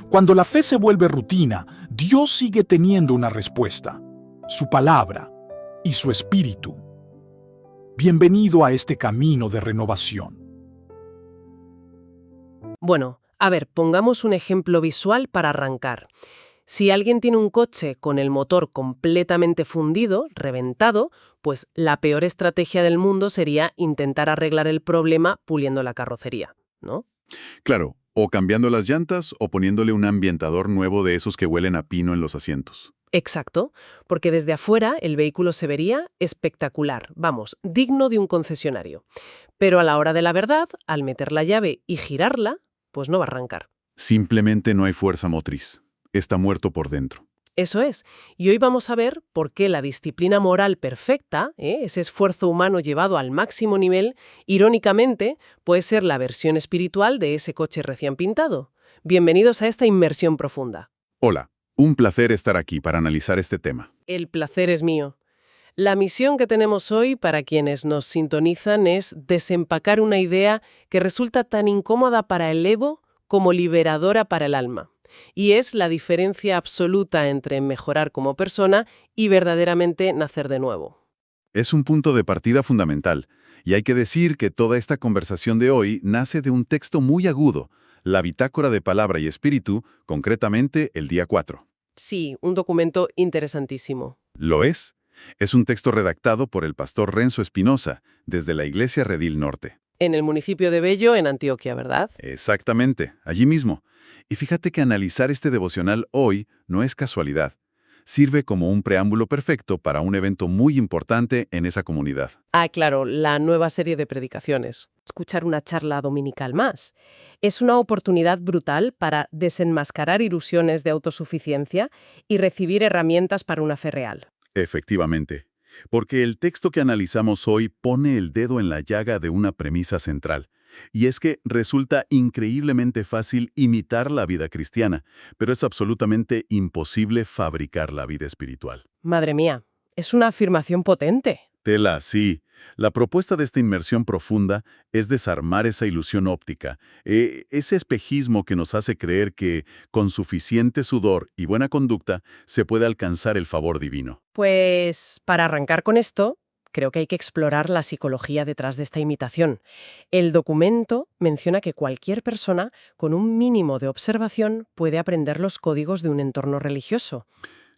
Cuando la fe se vuelve rutina, Dios sigue teniendo una respuesta: su palabra y su espíritu. Bienvenido a este camino de renovación. Bueno, a ver, pongamos un ejemplo visual para arrancar. Si alguien tiene un coche con el motor completamente fundido, reventado, pues la peor estrategia del mundo sería intentar arreglar el problema puliendo la carrocería, ¿no? Claro, o cambiando las llantas o poniéndole un ambientador nuevo de esos que huelen a pino en los asientos. Exacto, porque desde afuera el vehículo se vería espectacular, vamos, digno de un concesionario. Pero a la hora de la verdad, al meter la llave y girarla, pues no va a arrancar. Simplemente no hay fuerza motriz. Está muerto por dentro. Eso es. Y hoy vamos a ver por qué la disciplina moral perfecta, ese esfuerzo humano llevado al máximo nivel, irónicamente, puede ser la versión espiritual de ese coche recién pintado. Bienvenidos a esta inmersión profunda. Hola, un placer estar aquí para analizar este tema. El placer es mío. La misión que tenemos hoy para quienes nos sintonizan es desempacar una idea que resulta tan incómoda para el ego como liberadora para el alma. Y es la diferencia absoluta entre mejorar como persona y verdaderamente nacer de nuevo. Es un punto de partida fundamental, y hay que decir que toda esta conversación de hoy nace de un texto muy agudo, la Bitácora de Palabra y Espíritu, concretamente el día 4. Sí, un documento interesantísimo. ¿Lo es? Es un texto redactado por el pastor Renzo Espinosa, desde la Iglesia Redil Norte. En el municipio de Bello, en Antioquia, ¿verdad? Exactamente, allí mismo. Y fíjate que analizar este devocional hoy no es casualidad. Sirve como un preámbulo perfecto para un evento muy importante en esa comunidad. Ah, claro, la nueva serie de predicaciones. Escuchar una charla dominical más. Es una oportunidad brutal para desenmascarar ilusiones de autosuficiencia y recibir herramientas para una fe real. Efectivamente, porque el texto que analizamos hoy pone el dedo en la llaga de una premisa central, y es que resulta increíblemente fácil imitar la vida cristiana, pero es absolutamente imposible fabricar la vida espiritual. Madre mía, es una afirmación potente. Tela, sí. La propuesta de esta inmersión profunda es desarmar esa ilusión óptica, ese espejismo que nos hace creer que, con suficiente sudor y buena conducta, se puede alcanzar el favor divino. Pues para arrancar con esto, creo que hay que explorar la psicología detrás de esta imitación. El documento menciona que cualquier persona con un mínimo de observación puede aprender los códigos de un entorno religioso.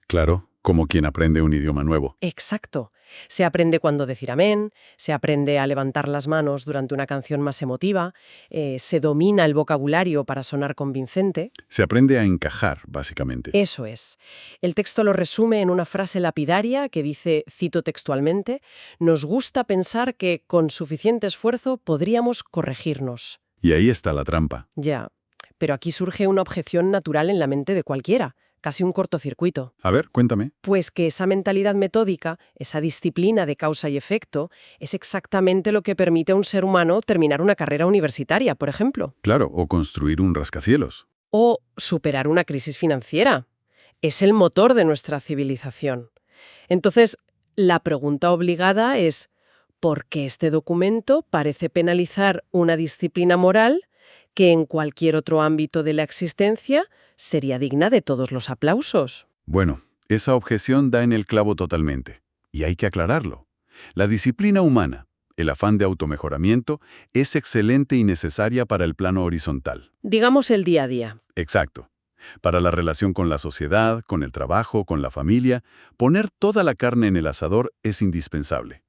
Claro, como quien aprende un idioma nuevo. Exacto. Se aprende cuándo decir amén, se aprende a levantar las manos durante una canción más emotiva, se domina el vocabulario para sonar convincente. Se aprende a encajar, básicamente. Eso es. El texto lo resume en una frase lapidaria que dice, cito textualmente, «Nos gusta pensar que con suficiente esfuerzo podríamos corregirnos». Y ahí está la trampa. Ya, pero aquí surge una objeción natural en la mente de cualquiera, casi un cortocircuito. A ver, cuéntame. Pues que esa mentalidad metódica, esa disciplina de causa y efecto, es exactamente lo que permite a un ser humano terminar una carrera universitaria, por ejemplo. Claro, o construir un rascacielos. O superar una crisis financiera. Es el motor de nuestra civilización. Entonces, la pregunta obligada es, ¿por qué este documento parece penalizar una disciplina moral que en cualquier otro ámbito de la existencia sería digna de todos los aplausos? Bueno, esa objeción da en el clavo totalmente. Y hay que aclararlo. La disciplina humana, el afán de automejoramiento, es excelente y necesaria para el plano horizontal. Digamos el día a día. Exacto. Para la relación con la sociedad, con el trabajo, con la familia, poner toda la carne en el asador es indispensable.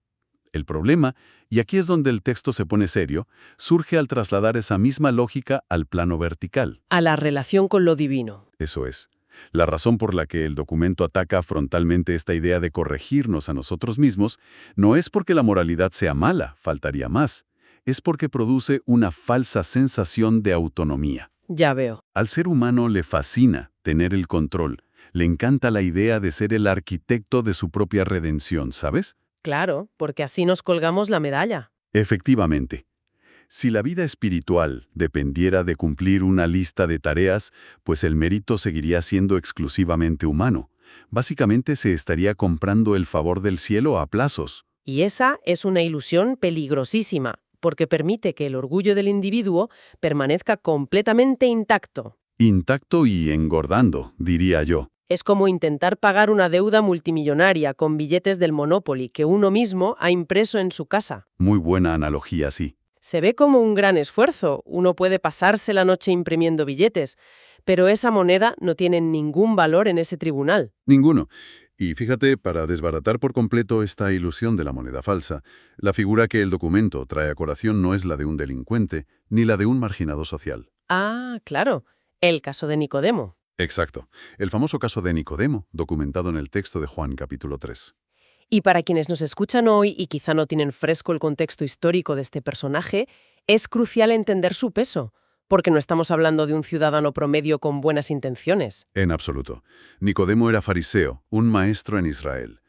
El problema, y aquí es donde el texto se pone serio, surge al trasladar esa misma lógica al plano vertical. A la relación con lo divino. Eso es. La razón por la que el documento ataca frontalmente esta idea de corregirnos a nosotros mismos no es porque la moralidad sea mala, faltaría más. Es porque produce una falsa sensación de autonomía. Ya veo. Al ser humano le fascina tener el control. Le encanta la idea de ser el arquitecto de su propia redención, ¿sabes? Claro, porque así nos colgamos la medalla. Efectivamente. Si la vida espiritual dependiera de cumplir una lista de tareas, pues el mérito seguiría siendo exclusivamente humano. Básicamente se estaría comprando el favor del cielo a plazos. Y esa es una ilusión peligrosísima, porque permite que el orgullo del individuo permanezca completamente intacto. Intacto y engordando, diría yo. Es como intentar pagar una deuda multimillonaria con billetes del Monopoly que uno mismo ha impreso en su casa. Muy buena analogía, sí. Se ve como un gran esfuerzo. Uno puede pasarse la noche imprimiendo billetes, pero esa moneda no tiene ningún valor en ese tribunal. Ninguno. Y fíjate, para desbaratar por completo esta ilusión de la moneda falsa, la figura que el documento trae a colación no es la de un delincuente ni la de un marginado social. Ah, claro, el caso de Nicodemo. Exacto. El famoso caso de Nicodemo, documentado en el texto de Juan capítulo 3. Y para quienes nos escuchan hoy y quizá no tienen fresco el contexto histórico de este personaje, es crucial entender su peso, porque no estamos hablando de un ciudadano promedio con buenas intenciones. En absoluto. Nicodemo era fariseo, un maestro en Israel.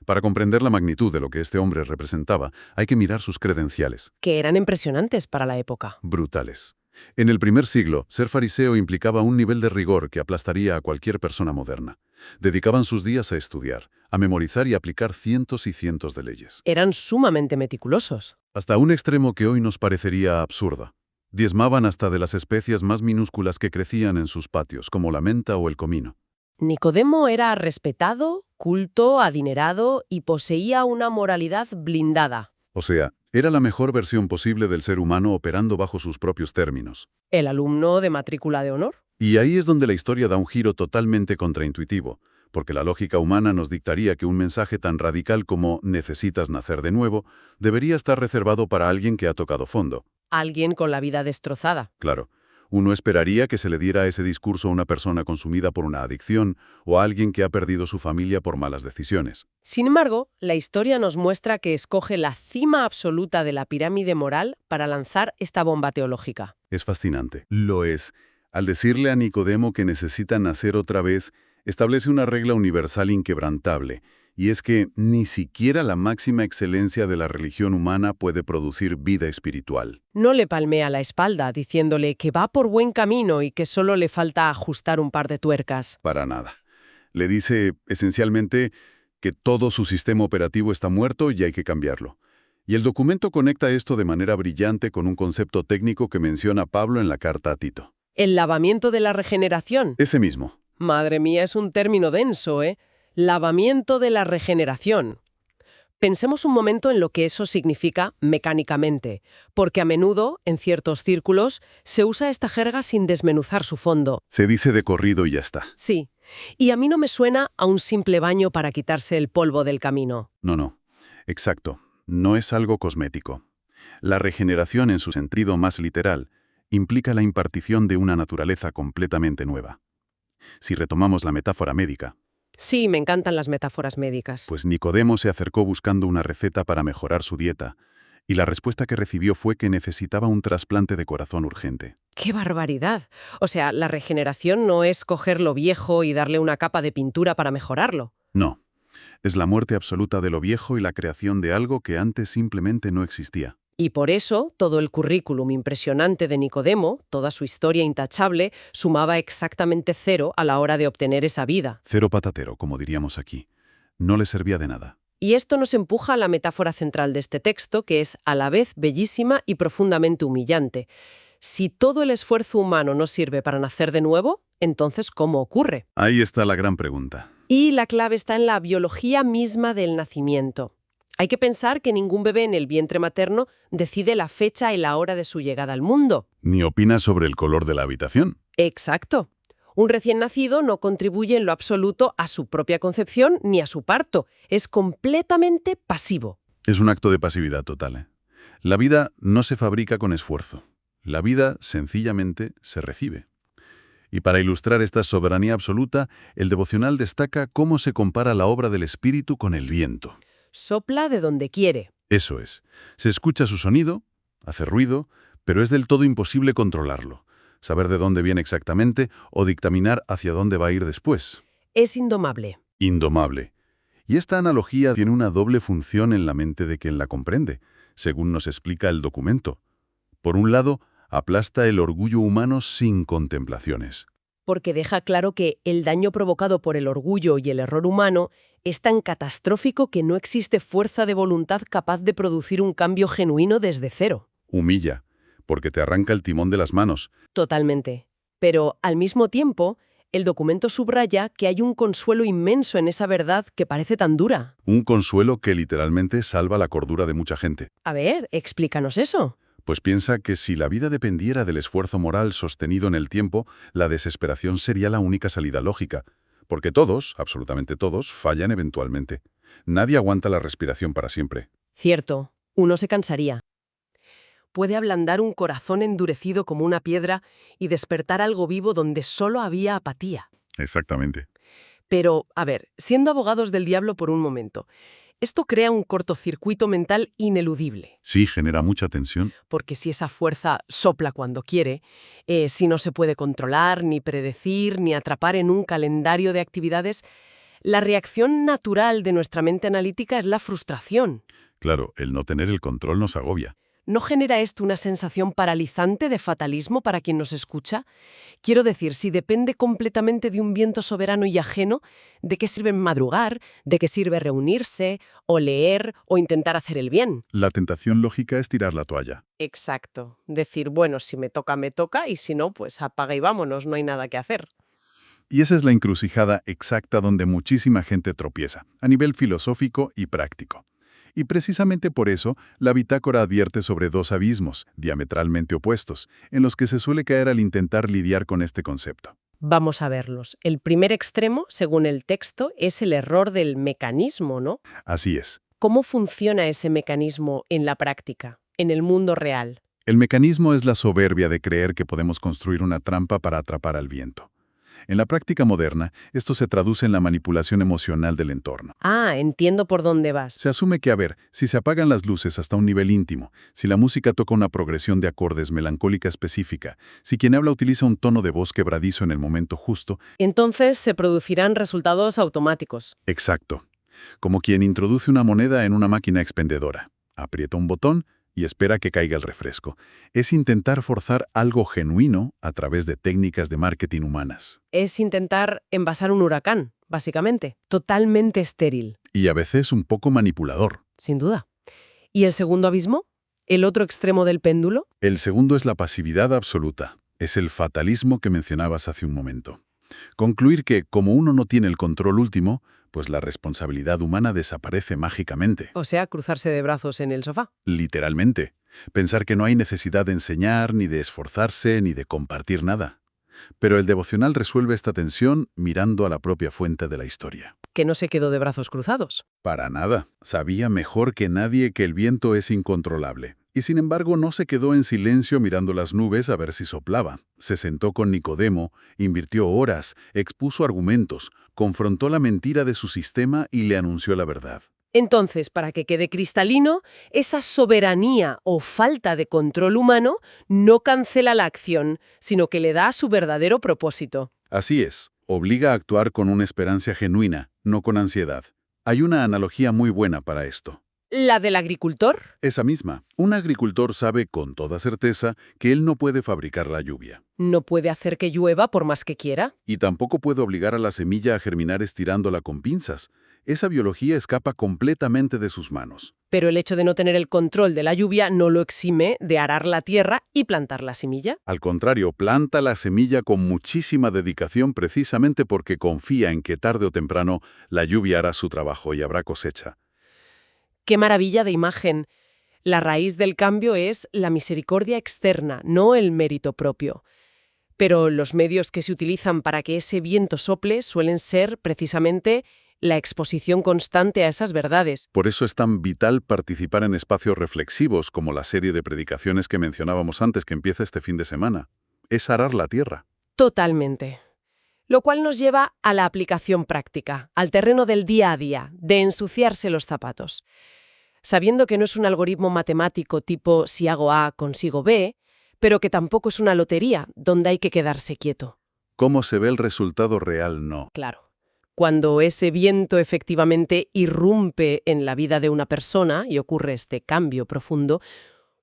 Para comprender la magnitud de lo que este hombre representaba, hay que mirar sus credenciales. Que eran impresionantes para la época. Brutales. En el primer siglo, ser fariseo implicaba un nivel de rigor que aplastaría a cualquier persona moderna. Dedicaban sus días a estudiar, a memorizar y aplicar cientos y cientos de leyes. Eran sumamente meticulosos. Hasta un extremo que hoy nos parecería absurdo. Diezmaban hasta de las especias más minúsculas que crecían en sus patios, como la menta o el comino. Nicodemo era respetado, culto, adinerado y poseía una moralidad blindada. O sea, era la mejor versión posible del ser humano operando bajo sus propios términos. El alumno de matrícula de honor. Y ahí es donde la historia da un giro totalmente contraintuitivo, porque la lógica humana nos dictaría que un mensaje tan radical como «necesitas nacer de nuevo» debería estar reservado para alguien que ha tocado fondo. Alguien con la vida destrozada. Claro, uno esperaría que se le diera ese discurso a una persona consumida por una adicción o a alguien que ha perdido su familia por malas decisiones. Sin embargo, la historia nos muestra que escoge la cima absoluta de la pirámide moral para lanzar esta bomba teológica. Es fascinante. Lo es. Al decirle a Nicodemo que necesita nacer otra vez, establece una regla universal inquebrantable, y es que ni siquiera la máxima excelencia de la religión humana puede producir vida espiritual. No le palmea la espalda diciéndole que va por buen camino y que solo le falta ajustar un par de tuercas. Para nada. Le dice, esencialmente, que todo su sistema operativo está muerto y hay que cambiarlo. Y el documento conecta esto de manera brillante con un concepto técnico que menciona Pablo en la carta a Tito. El lavamiento de la regeneración. Ese mismo. Madre mía, es un término denso, ¿eh? Lavamiento de la regeneración. Pensemos un momento en lo que eso significa mecánicamente, porque a menudo, en ciertos círculos, se usa esta jerga sin desmenuzar su fondo. Se dice de corrido y ya está. Sí, y a mí no me suena a un simple baño para quitarse el polvo del camino. No. Exacto. No es algo cosmético. La regeneración en su sentido más literal implica la impartición de una naturaleza completamente nueva. Si retomamos la metáfora médica, Sí, me encantan las metáforas médicas. pues Nicodemo se acercó buscando una receta para mejorar su dieta, y la respuesta que recibió fue que necesitaba un trasplante de corazón urgente. ¡Qué barbaridad! O sea, la regeneración no es coger lo viejo y darle una capa de pintura para mejorarlo. No, es la muerte absoluta de lo viejo y la creación de algo que antes simplemente no existía. Y por eso, todo el currículum impresionante de Nicodemo, toda su historia intachable, sumaba exactamente 0 a la hora de obtener esa vida. Cero patatero, como diríamos aquí. No le servía de nada. Y esto nos empuja a la metáfora central de este texto, que es a la vez bellísima y profundamente humillante. Si todo el esfuerzo humano no sirve para nacer de nuevo, entonces ¿cómo ocurre? Ahí está la gran pregunta. Y la clave está en la biología misma del nacimiento. Hay que pensar que ningún bebé en el vientre materno decide la fecha y la hora de su llegada al mundo. ¿Ni opinas sobre el color de la habitación? Exacto. Un recién nacido no contribuye en lo absoluto a su propia concepción ni a su parto. Es completamente pasivo. Es un acto de pasividad total, ¿eh? La vida no se fabrica con esfuerzo. La vida, sencillamente, se recibe. Y para ilustrar esta soberanía absoluta, el devocional destaca cómo se compara la obra del Espíritu con el viento. Sopla de donde quiere. Eso es. Se escucha su sonido, hace ruido, pero es del todo imposible controlarlo, saber de dónde viene exactamente o dictaminar hacia dónde va a ir después. Es indomable. Indomable. Y esta analogía tiene una doble función en la mente de quien la comprende, según nos explica el documento. Por un lado, aplasta el orgullo humano sin contemplaciones. Porque deja claro que el daño provocado por el orgullo y el error humano es tan catastrófico que no existe fuerza de voluntad capaz de producir un cambio genuino desde cero. Humilla, porque te arranca el timón de las manos. Totalmente. Pero, al mismo tiempo, el documento subraya que hay un consuelo inmenso en esa verdad que parece tan dura. Un consuelo que literalmente salva la cordura de mucha gente. A ver, explícanos eso. Pues piensa que si la vida dependiera del esfuerzo moral sostenido en el tiempo, la desesperación sería la única salida lógica. Porque todos, absolutamente todos, fallan eventualmente. Nadie aguanta la respiración para siempre. Cierto, uno se cansaría. Puede ablandar un corazón endurecido como una piedra y despertar algo vivo donde solo había apatía. Exactamente. Pero, a ver, siendo abogados del diablo por un momento, esto crea un cortocircuito mental ineludible, Sí, genera mucha tensión. porque si esa fuerza sopla cuando quiere, si no se puede controlar, ni predecir, ni atrapar en un calendario de actividades, la reacción natural de nuestra mente analítica es la frustración. Claro, el no tener el control nos agobia. ¿No genera esto una sensación paralizante de fatalismo para quien nos escucha? Quiero decir, si depende completamente de un viento soberano y ajeno, ¿de qué sirve madrugar? ¿De qué sirve reunirse? ¿O leer? ¿O intentar hacer el bien? La tentación lógica es tirar la toalla. Exacto. Decir, bueno, si me toca, y si no, pues apaga y vámonos, no hay nada que hacer. Y esa es la encrucijada exacta donde muchísima gente tropieza, a nivel filosófico y práctico. Y precisamente por eso, la bitácora advierte sobre dos abismos, diametralmente opuestos, en los que se suele caer al intentar lidiar con este concepto. Vamos a verlos. El primer extremo, según el texto, es el error del mecanismo, ¿no? Así es. ¿Cómo funciona ese mecanismo en la práctica, en el mundo real? El mecanismo es la soberbia de creer que podemos construir una trampa para atrapar al viento. En la práctica moderna, esto se traduce en la manipulación emocional del entorno. Ah, entiendo por dónde vas. Se asume que, a ver, si se apagan las luces hasta un nivel íntimo, si la música toca una progresión de acordes melancólica específica, si quien habla utiliza un tono de voz quebradizo en el momento justo, Entonces se producirán resultados automáticos. exacto, como quien introduce una moneda en una máquina expendedora, aprieta un botón y espera que caiga el refresco. Es intentar forzar algo genuino a través de técnicas de marketing humanas. Es intentar envasar un huracán, básicamente. Totalmente estéril, Y a veces un poco manipulador. sin duda. ¿Y el segundo abismo? ¿El otro extremo del péndulo? El segundo es la pasividad absoluta. Es el fatalismo que mencionabas hace un momento. Concluir que, como uno no tiene el control último, pues la responsabilidad humana desaparece mágicamente. O sea, cruzarse de brazos en el sofá. Literalmente. Pensar que no hay necesidad de enseñar, ni de esforzarse, ni de compartir nada. Pero el devocional resuelve esta tensión mirando a la propia fuente de la historia. Que no se quedó de brazos cruzados. Para nada. Sabía mejor que nadie que el viento es incontrolable. Y sin embargo no se quedó en silencio mirando las nubes a ver si soplaba. Se sentó con Nicodemo, invirtió horas, expuso argumentos, confrontó la mentira de su sistema y le anunció la verdad. Entonces, para que quede cristalino, esa soberanía o falta de control humano no cancela la acción, sino que le da su verdadero propósito. Así es, obliga a actuar con una esperanza genuina, no con ansiedad. Hay una analogía muy buena para esto. ¿La del agricultor? Esa misma. Un agricultor sabe con toda certeza que él no puede fabricar la lluvia. No puede hacer que llueva por más que quiera. Y tampoco puede obligar a la semilla a germinar estirándola con pinzas. Esa biología escapa completamente de sus manos. Pero el hecho de no tener el control de la lluvia no lo exime de arar la tierra y plantar la semilla. Al contrario, planta la semilla con muchísima dedicación precisamente porque confía en que tarde o temprano la lluvia hará su trabajo y habrá cosecha. ¡Qué maravilla de imagen! La raíz del cambio es la misericordia externa, no el mérito propio. Pero los medios que se utilizan para que ese viento sople suelen ser, precisamente, la exposición constante a esas verdades. Por eso es tan vital participar en espacios reflexivos como la serie de predicaciones que mencionábamos antes que empieza este fin de semana. Es arar la tierra. Totalmente. Lo cual nos lleva a la aplicación práctica, al terreno del día a día, de ensuciarse los zapatos. Sabiendo que no es un algoritmo matemático tipo si hago A, consigo B, pero que tampoco es una lotería donde hay que quedarse quieto. ¿Cómo se ve el resultado real? No. Claro. Cuando ese viento efectivamente irrumpe en la vida de una persona y ocurre este cambio profundo,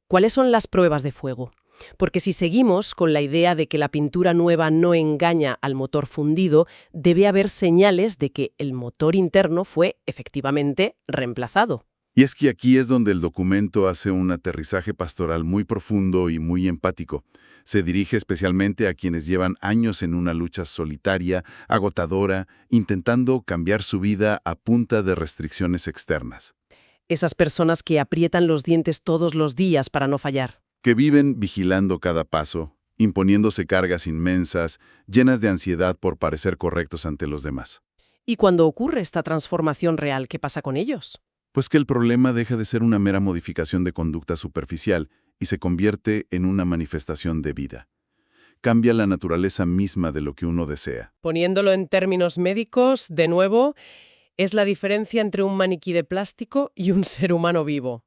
¿cuáles son las pruebas de fuego? Porque si seguimos con la idea de que la pintura nueva no engaña al motor fundido, debe haber señales de que el motor interno fue efectivamente reemplazado. Y es que aquí es donde el documento hace un aterrizaje pastoral muy profundo y muy empático. Se dirige especialmente a quienes llevan años en una lucha solitaria, agotadora, intentando cambiar su vida a punta de restricciones externas. Esas personas que aprietan los dientes todos los días para no fallar. Que viven vigilando cada paso, imponiéndose cargas inmensas, llenas de ansiedad por parecer correctos ante los demás. ¿Y cuando ocurre esta transformación real, qué pasa con ellos? Pues que el problema deja de ser una mera modificación de conducta superficial y se convierte en una manifestación de vida. Cambia la naturaleza misma de lo que uno desea. Poniéndolo en términos médicos, de nuevo, es la diferencia entre un maniquí de plástico y un ser humano vivo.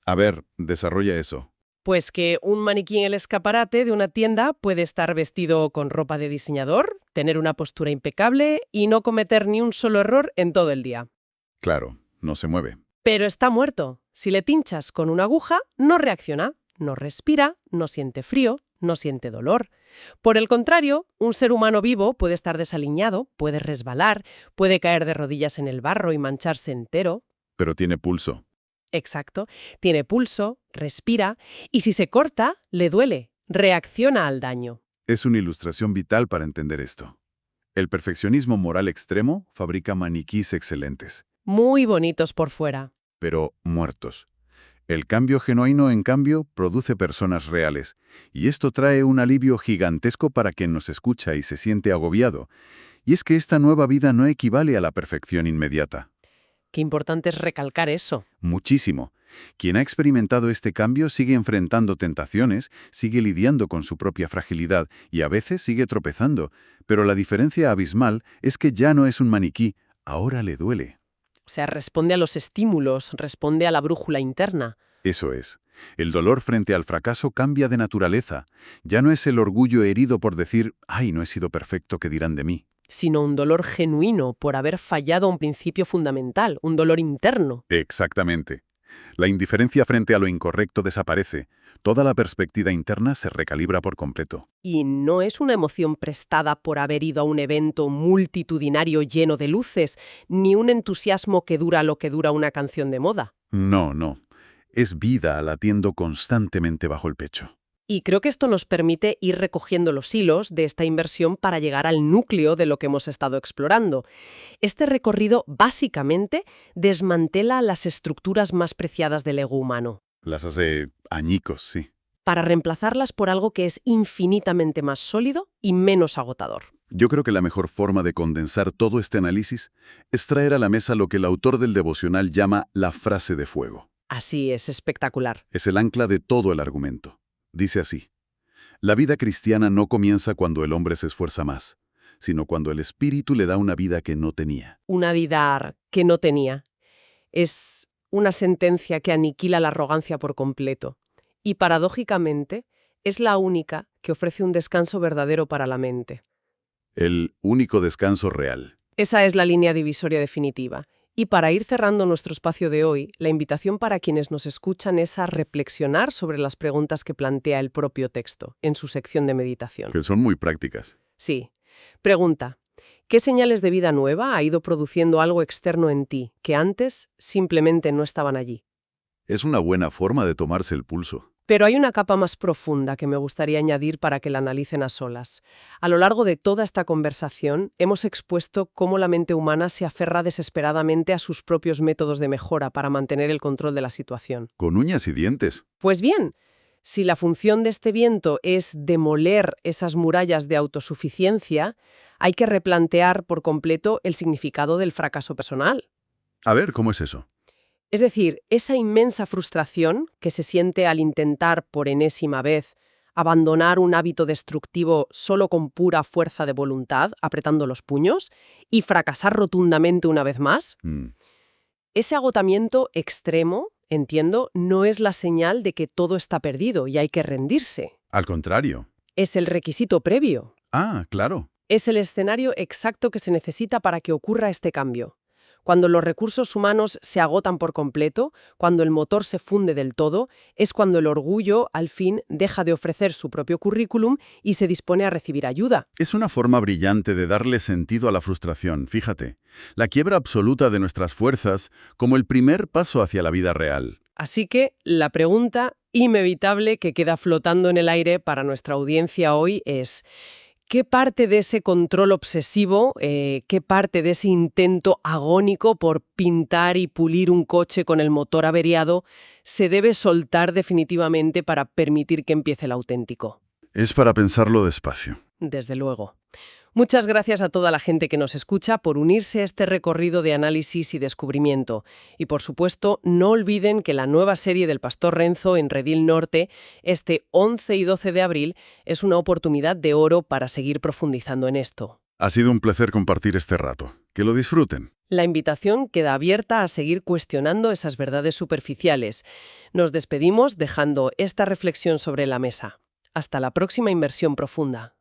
A ver, desarrolla eso. Pues que un maniquí en el escaparate de una tienda puede estar vestido con ropa de diseñador, tener una postura impecable y no cometer ni un solo error en todo el día. Claro, no se mueve. Pero está muerto. Si le tinchas con una aguja, no reacciona, no respira, no siente frío, no siente dolor. Por el contrario, un ser humano vivo puede estar desaliñado, puede resbalar, puede caer de rodillas en el barro y mancharse entero. Pero tiene pulso. Exacto. Tiene pulso, respira, y si se corta, le duele, reacciona al daño. Es una ilustración vital para entender esto. El perfeccionismo moral extremo fabrica maniquís excelentes, Muy bonitos por fuera. pero muertos. El cambio genuino, en cambio, produce personas reales, y esto trae un alivio gigantesco para quien nos escucha y se siente agobiado. Y es que esta nueva vida no equivale a la perfección inmediata. Qué importante es recalcar eso. Muchísimo. Quien ha experimentado este cambio sigue enfrentando tentaciones, sigue lidiando con su propia fragilidad y a veces sigue tropezando, pero la diferencia abismal es que ya no es un maniquí, ahora le duele. O sea, responde a los estímulos, responde a la brújula interna. Eso es. El dolor frente al fracaso cambia de naturaleza. Ya no es el orgullo herido por decir, «Ay, no he sido perfecto, ¿qué dirán de mí?». Sino un dolor genuino por haber fallado un principio fundamental, un dolor interno. Exactamente. La indiferencia frente a lo incorrecto desaparece. Toda la perspectiva interna se recalibra por completo. Y no es una emoción prestada por haber ido a un evento multitudinario lleno de luces, ni un entusiasmo que dura lo que dura una canción de moda. No, no. Es vida latiendo constantemente bajo el pecho. Y creo que esto nos permite ir recogiendo los hilos de esta inversión para llegar al núcleo de lo que hemos estado explorando. Este recorrido, básicamente, desmantela las estructuras más preciadas del ego humano, Las hace añicos, sí. para reemplazarlas por algo que es infinitamente más sólido y menos agotador. Yo creo que la mejor forma de condensar todo este análisis es traer a la mesa lo que el autor del devocional llama la frase de fuego. Así es, espectacular. Es el ancla de todo el argumento. Dice así: la vida cristiana no comienza cuando el hombre se esfuerza más, sino cuando el Espíritu le da una vida que no tenía. Una vida que no tenía. Es una sentencia que aniquila la arrogancia por completo. Y paradójicamente, es la única que ofrece un descanso verdadero para la mente. El único descanso real. Esa es la línea divisoria definitiva. Y para ir cerrando nuestro espacio de hoy, la invitación para quienes nos escuchan es a reflexionar sobre las preguntas que plantea el propio texto en su sección de meditación. Que son muy prácticas. Sí. Pregunta: ¿qué señales de vida nueva ha ido produciendo algo externo en ti que antes simplemente no estaban allí? Es una buena forma de tomarse el pulso. Pero hay una capa más profunda que me gustaría añadir para que la analicen a solas. A lo largo de toda esta conversación, hemos expuesto cómo la mente humana se aferra desesperadamente a sus propios métodos de mejora para mantener el control de la situación. Con uñas y dientes. Pues bien, si la función de este viento es demoler esas murallas de autosuficiencia, hay que replantear por completo el significado del fracaso personal. A ver, ¿cómo es eso? Es decir, esa inmensa frustración que se siente al intentar por enésima vez abandonar un hábito destructivo solo con pura fuerza de voluntad, apretando los puños, y fracasar rotundamente una vez más. Ese agotamiento extremo, entiendo, no es la señal de que todo está perdido y hay que rendirse. Al contrario. Es el requisito previo. Ah, claro. Es el escenario exacto que se necesita para que ocurra este cambio. Cuando los recursos humanos se agotan por completo, cuando el motor se funde del todo, es cuando el orgullo, al fin, deja de ofrecer su propio currículum y se dispone a recibir ayuda. Es una forma brillante de darle sentido a la frustración, fíjate. La quiebra absoluta de nuestras fuerzas como el primer paso hacia la vida real. Así que la pregunta inevitable que queda flotando en el aire para nuestra audiencia hoy es: ¿qué parte de ese control obsesivo, qué parte de ese intento agónico por pintar y pulir un coche con el motor averiado se debe soltar definitivamente para permitir que empiece el auténtico? Es para pensarlo despacio. Desde luego. Muchas gracias a toda la gente que nos escucha por unirse a este recorrido de análisis y descubrimiento. Y por supuesto, no olviden que la nueva serie del Pastor Renzo en Redil Norte, este 11 y 12 de abril, es una oportunidad de oro para seguir profundizando en esto. Ha sido un placer compartir este rato. Que lo disfruten. La invitación queda abierta a seguir cuestionando esas verdades superficiales. Nos despedimos dejando esta reflexión sobre la mesa. Hasta la próxima inmersión profunda.